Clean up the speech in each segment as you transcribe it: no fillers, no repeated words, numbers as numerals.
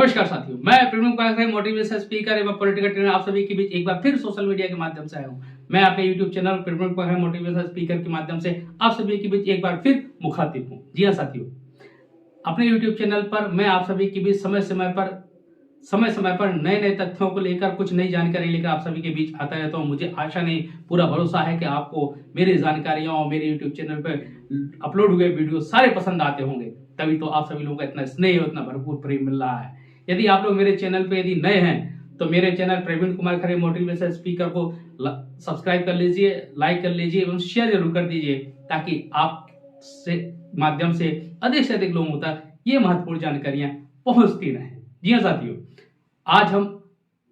नमस्कार साथियों, मैं प्रवीण कुमार मोटिवेशनल स्पीकर एवं पॉलिटिकल ट्रेनर आप सभी के बीच एक बार फिर सोशल मीडिया के माध्यम से आया हूं। मैं अपने YouTube channel Praveen Kumar motivational speaker के माध्यम से आप सभी के बीच एक बार फिर मुखातिब हूं। जी हां साथियों, अपने यूट्यूब चैनल पर मैं आप सभी के बीच समय समय पर नए नए तथ्यों को लेकर कुछ नई जानकारी लेकर आप सभी के बीच आता रहता हूं। मुझे आशा नहीं पूरा भरोसा है कि आपको मेरी जानकारियां और मेरे यूट्यूब चैनल पर अपलोड हुए वीडियो सारे पसंद आते होंगे, तभी तो आप सभी लोगों का इतना स्नेह और इतना भरपूर प्रेम मिल रहा है। यदि आप लोग मेरे चैनल पे यदि नए हैं तो मेरे channel Praveen Kumar Khare motivational speaker को सब्सक्राइब कर लीजिए, लाइक कर लीजिए एवं शेयर जरूर कर दीजिए, ताकि आप से माध्यम से अधिक लोगों तक ये महत्वपूर्ण जानकारियां पहुंचती रहें। जी हाँ साथियों, आज हम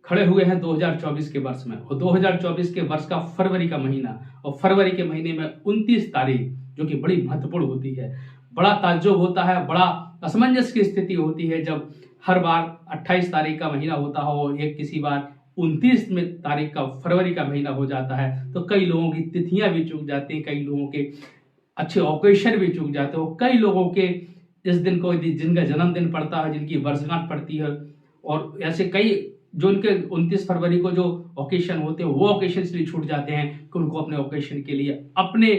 खड़े हुए हैं 2024 के वर्ष में, और 2024 के वर्ष का फरवरी का महीना, और फरवरी के महीने में 29 तारीख जो कि बड़ी महत्वपूर्ण होती है। बड़ा ताज्जुब होता है, बड़ा असमंजस की स्थिति होती है जब हर बार 28 तारीख का महीना होता हो, एक किसी बार 29 तारीख का फरवरी का महीना हो जाता है, तो कई लोगों की तिथियां भी चूक जाती हैं, कई लोगों के अच्छे ऑकेशन भी चूक जाते हो, कई लोगों के इस दिन को जिनका जन्मदिन पड़ता है, जिनकी वर्षगांठ पड़ती है, और ऐसे कई जो उनके 29 फरवरी को जो ओकेशन होते हैं वो ओकेशन इसलिए छूट जाते हैं कि उनको अपने ओकेशन के लिए, अपने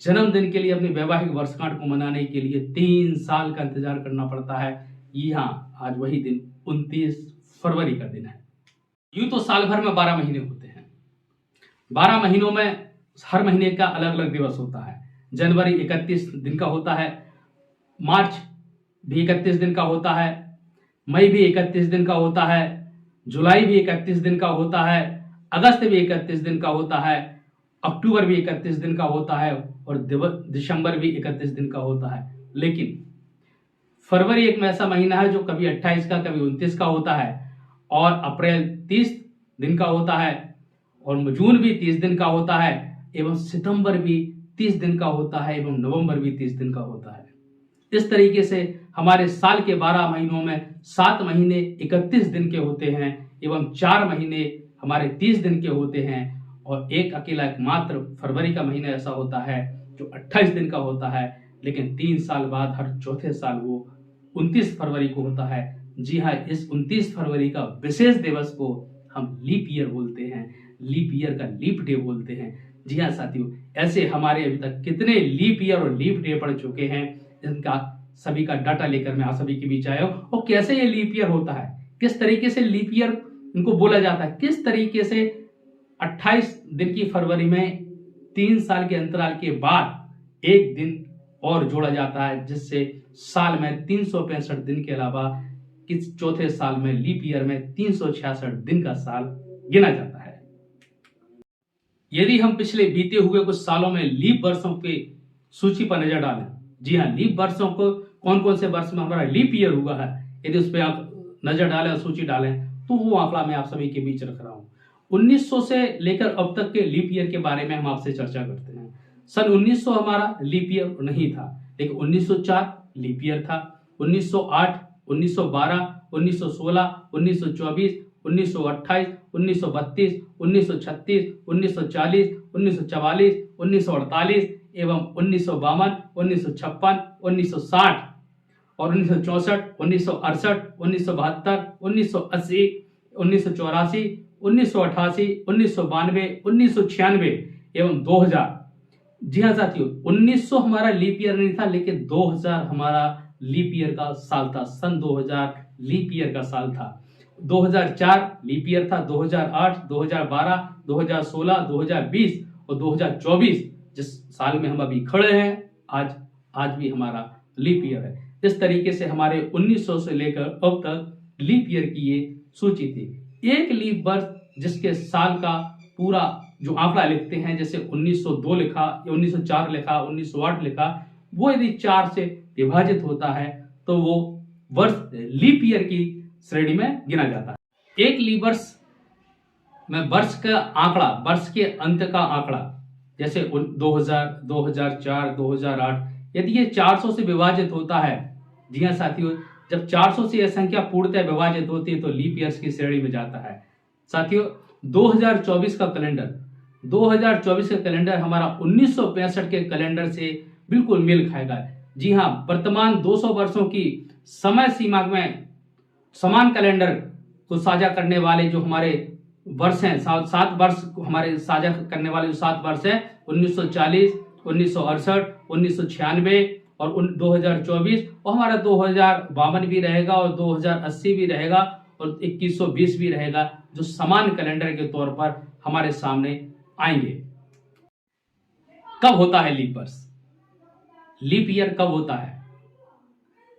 जन्मदिन के लिए, अपने वैवाहिक वर्षगांठ को मनाने के लिए 3 साल का इंतजार करना पड़ता है। यहाँ आज वही दिन 29 फरवरी का दिन है। यूं तो साल भर में 12 महीने होते हैं। 12 महीनों में हर महीने का अलग अलग दिवस होता है। जनवरी 31 दिन का होता है, मार्च भी 31 दिन का होता है, मई भी 31 दिन का होता है, जुलाई भी 31 दिन का होता है, अगस्त भी 31 दिन का होता है, अक्टूबर भी 31 दिन का होता है, और दिसंबर भी 31 दिन का होता है। लेकिन फरवरी एक ऐसा महीना है जो कभी 28 का, कभी 29 का होता है, और अप्रैल 30 दिन का होता है, और जून भी 30 दिन का होता है, एवं सितंबर भी 30 दिन का होता है, एवं नवंबर भी 30 दिन का होता है। इस तरीके से हमारे साल के 12 महीनों में 7 महीने 31 दिन के होते हैं, एवं 4 महीने हमारे 30 दिन के होते हैं, और एक अकेला एकमात्र फरवरी का महीना ऐसा होता है जो 28 दिन का होता है, लेकिन 3 साल बाद हर चौथे साल वो 29 फरवरी को होता है। जी हाँ, इस 29 फरवरी का विशेष दिवस को हम लीप ईयर बोलते हैं, लीप ईयर का लीप डे बोलते हैं। जी हाँ साथियों, ऐसे हमारे अभी तक कितने लीप ईयर और लीप डे पड़ चुके हैं, इनका सभी का डाटा लेकर मैं आप सभी के बीच आया हूं। और कैसे ये लीप ईयर होता है, किस तरीके से लीप ईयर इनको बोला जाता है, किस तरीके से 28 दिन की फरवरी में 3 साल के अंतराल के बाद एक दिन और जोड़ा जाता है, जिससे साल में 365 दिन के अलावा इस चौथे साल में लीप ईयर में 366 दिन का साल गिना जाता है। यदि हम पिछले बीते हुए कुछ सालों में लीप वर्षों की सूची पर नजर डालें, जी हाँ, लीप वर्षों को कौन कौन से वर्ष में हमारा लीप ईयर हुआ है, यदि उस पर आप नजर डालें और सूची डालें, तो वो आंकड़ा मैं आप सभी के बीच रख रहा हूं। 1900 से लेकर अब तक के लीप ईयर के बारे में हम आपसे चर्चा करते हैं। सन 1900 हमारा लीप ईयर नहीं था, लेकिन 1904 लीप ईयर था, 1908, 1912, 1916, 1924, 1928, 1932, 1936, 1940, 1944, 1948 एवं 1952, 1956, 1960 और 1964, 1968, 1972, 1980, 1984, 1988, 1992, 1996 एवं 2000। जी हाँ साथियों, 1900 हमारा लीप ईयर नहीं था, लेकिन 2000 हमारा लीप ईयर का साल था। सन 2000 लीप ईयर का साल था। 2004 लीप ईयर था, 2008, 2012, 2016, 2020 और 2024 जिस साल में हम अभी खड़े हैं, आज भी हमारा लीप ईयर है। इस तरीके से हमारे 1900 से लेकर अब तक लीप ईयर की ये सूची थी। एक लीप वर्ष जिसके साल का पूरा जो आंकड़ा लिखते हैं, जैसे 1902 लिखा या 1904 लिखा, 1908 लिखा, वो यदि 4 से विभाजित होता है तो वो वर्ष लीप ईयर की श्रेणी में गिना जाता है। एक लीप वर्ष में वर्ष का आंकड़ा, वर्ष के अंत का आंकड़ा, जैसे 2000, 2004, 2008, यदि ये 400 से विभाजित होता है, जी हाँ साथियों, जब 400 से यह संख्या पूर्णतः विभाजित होती है तो लीप ईयर्स की श्रेणी में जाता है। साथियों, 2024 का कैलेंडर हमारा 1965 के कैलेंडर से बिल्कुल मेल खाएगा। जी हाँ, वर्तमान 200 वर्षों की समय सीमा में समान कैलेंडर को साझा करने वाले जो हमारे वर्ष हैं, 7 वर्ष हमारे साझा करने वाले जो 7 वर्ष हैं, 1940, 1968, 1996 और 2024, और हमारा 2052 भी रहेगा और 2080 भी रहेगा और 2120 भी रहेगा, जो समान कैलेंडर के तौर पर हमारे सामने आएंगे। कब होता है लीप वर्ष? लीप ईयर कब होता है?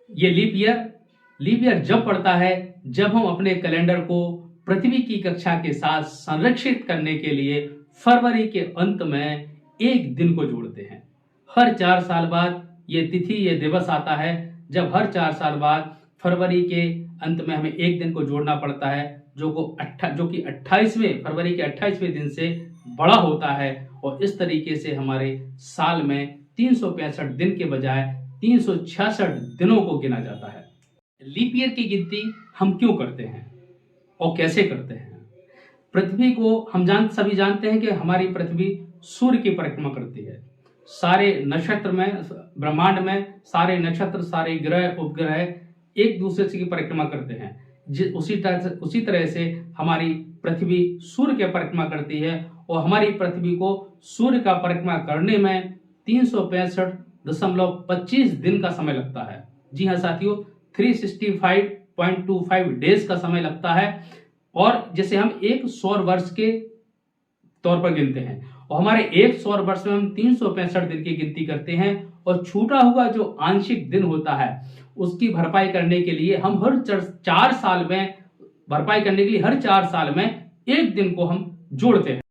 ये लीप ईयर जब पड़ता है जब हम अपने कैलेंडर को पृथ्वी की कक्षा के साथ संरक्षित करने के लिए फरवरी के अंत में एक दिन को जोड़ते हैं। हर 4 साल बाद ये तिथि, ये दिवस आता है जब हर 4 साल बाद फरवरी के अंत में हमें एक दिन को जोड़ना पड़ता है, जो कि 28वें फरवरी के 28वें दिन से बड़ा होता है, और इस तरीके से हमारे साल में 365 दिन के बजाय 366 दिनों को गिना जाता है। लीप ईयर की गिनती हम क्यों करते हैं और कैसे करते हैं? पृथ्वी को हम सभी जानते हैं कि हमारी पृथ्वी सूर्य की परिक्रमा करती है। सारे नक्षत्र में, ब्रह्मांड में सारे नक्षत्र, सारे ग्रह, उपग्रह एक दूसरे की परिक्रमा करते हैं। उसी तरह से हमारी पृथ्वी सूर्य की परिक्रमा करती है, और हमारी पृथ्वी को सूर्य का परिक्रमा करने में 365.25 दिन का समय लगता है। जी हाँ साथियों, 365.25 डेज का समय लगता है, और जैसे हम एक सौर वर्ष के तौर पर गिनते हैं, और हमारे एक सौर वर्ष में हम 365 दिन की गिनती करते हैं, और छूटा हुआ जो आंशिक दिन होता है उसकी भरपाई करने के लिए हम हर 4 साल में हर 4 साल में एक दिन को हम जोड़ते हैं।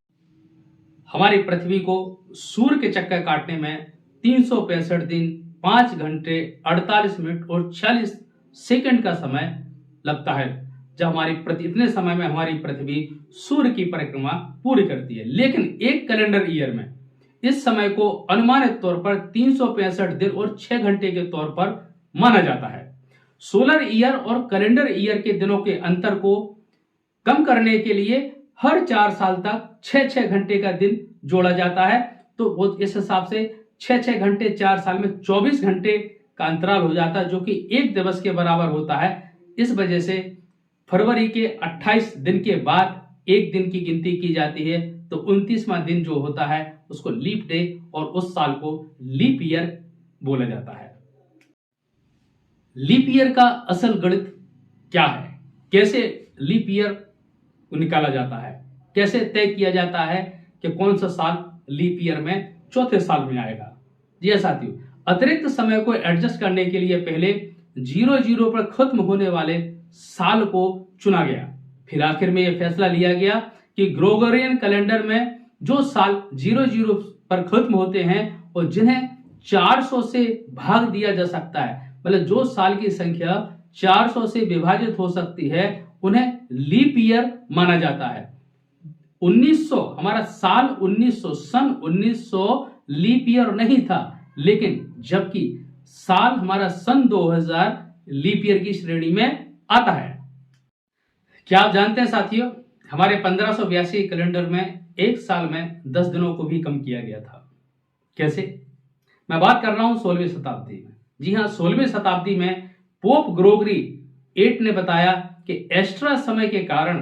हमारी पृथ्वी को सूर्य के चक्कर काटने में 365 दिन, 5 घंटे 48 मिनट और 46 सेकंड का समय लगता है, जब इतने समय में हमारी पृथ्वी सूर्य की परिक्रमा पूरी करती है। लेकिन एक कैलेंडर ईयर में इस समय को अनुमानित तौर पर 365 दिन और 6 घंटे के तौर पर माना जाता है। सोलर ईयर और कैलेंडर ईयर के दिनों के अंतर को कम करने के लिए हर 4 साल तक 6-6 घंटे का दिन जोड़ा जाता है। तो वो इस हिसाब से 6-6 घंटे 4 साल में 24 घंटे का अंतराल हो जाता है, जो कि एक दिवस के बराबर होता है। इस वजह से फरवरी के 28 दिन के बाद एक दिन की गिनती की जाती है, तो 29वां दिन जो होता है उसको लीप डे, और उस साल को लीप ईयर बोला जाता है। लीप ईयर का असल गणित क्या है? कैसे लीप ईयर को निकाला जाता है? कैसे तय किया जाता है कि कौन सा साल लीप ईयर में चौथे साल में आएगा? जी साथियों, अतिरिक्त समय को एडजस्ट करने के लिए पहले 00 पर खत्म होने वाले साल को चुना गया। फिर आखिर में यह फैसला लिया गया कि ग्रेगोरियन कैलेंडर में जो साल 00 पर खत्म होते हैं और जिन्हें 400 से भाग दिया जा सकता है, मतलब जो साल की संख्या 400 से विभाजित हो सकती है, उन्हें लीप ईयर माना जाता है। 1900 हमारा साल 1900 सन 1900 लीप ईयर नहीं था, लेकिन जबकि साल हमारा सन 2000 लीप ईयर की श्रेणी में आता है। क्या आप जानते हैं साथियों, हमारे 1582 कैलेंडर में एक साल में 10 दिनों को भी कम किया गया था। कैसे? मैं बात कर रहा हूं 16वीं शताब्दी में। जी हां, 16वीं शताब्दी में पोप ग्रेगोरी 8 ने बताया कि एक्स्ट्रा समय के कारण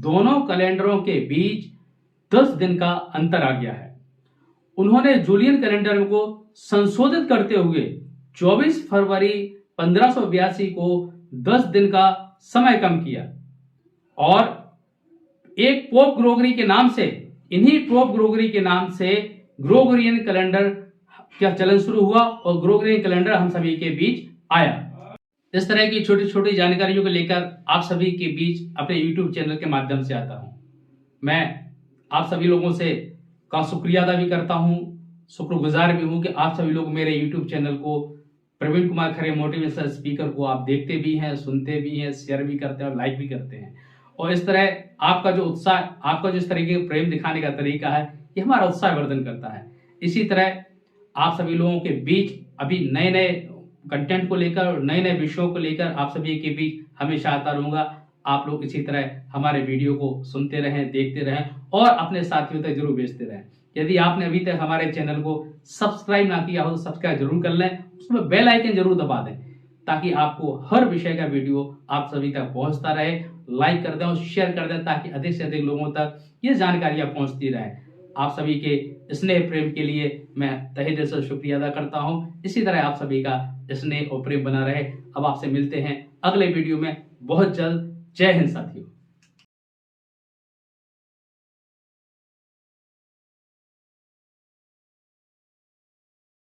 दोनों कैलेंडरों के बीच 10 दिन का अंतर आ गया है। उन्होंने जूलियन कैलेंडर को संशोधित करते हुए 24 फरवरी 1582 को 10 दिन का समय कम किया, और एक पोप ग्रेगोरी के नाम से, इन्हीं पोप ग्रेगोरी के नाम से ग्रेगोरियन कैलेंडर का चलन शुरू हुआ, और ग्रेगोरियन कैलेंडर हम सभी के बीच आया। इस तरह की छोटी छोटी जानकारियों को लेकर आप सभी के बीच अपने YouTube चैनल के माध्यम से आता हूं। मैं आप सभी लोगों से का शुक्रिया अदा भी करता हूं, शुक्रगुजार भी हूं कि आप सभी लोग मेरे YouTube चैनल को, प्रवीण कुमार खरे मोटिवेशनल स्पीकर को आप देखते भी हैं, सुनते भी हैं, शेयर भी करते हैं और लाइक भी करते हैं। और इस तरह आपका जो उत्साह, आपका जो इस तरीके का प्रेम दिखाने का तरीका है, ये हमारा उत्साह वर्धन करता है। इसी तरह आप सभी लोगों के बीच अभी नए नए कंटेंट को लेकर, नए नए विषयों को लेकर आप सभी के बीच हमेशा आता रहूंगा। आप लोग इसी तरह हमारे वीडियो को सुनते रहें, देखते रहें और अपने साथियों तक जरूर भेजते रहें। यदि आपने अभी तक हमारे चैनल को सब्सक्राइब ना किया हो तो सब्सक्राइब जरूर कर लें, उसमें बेल आइकन जरूर दबा दें, ताकि आपको हर विषय का वीडियो आप सभी तक पहुंचता रहे। लाइक कर दें और शेयर कर दें ताकि अधिक से अधिक लोगों तक ये जानकारियां पहुंचती रहे। आप सभी के स्नेह प्रेम के लिए मैं तहे दिल से शुक्रिया अदा करता हूं। इसी तरह आप सभी का स्नेह और प्रेम बना रहे। अब आपसे मिलते हैं अगले वीडियो में बहुत जल्द। जय हिंद साथियों।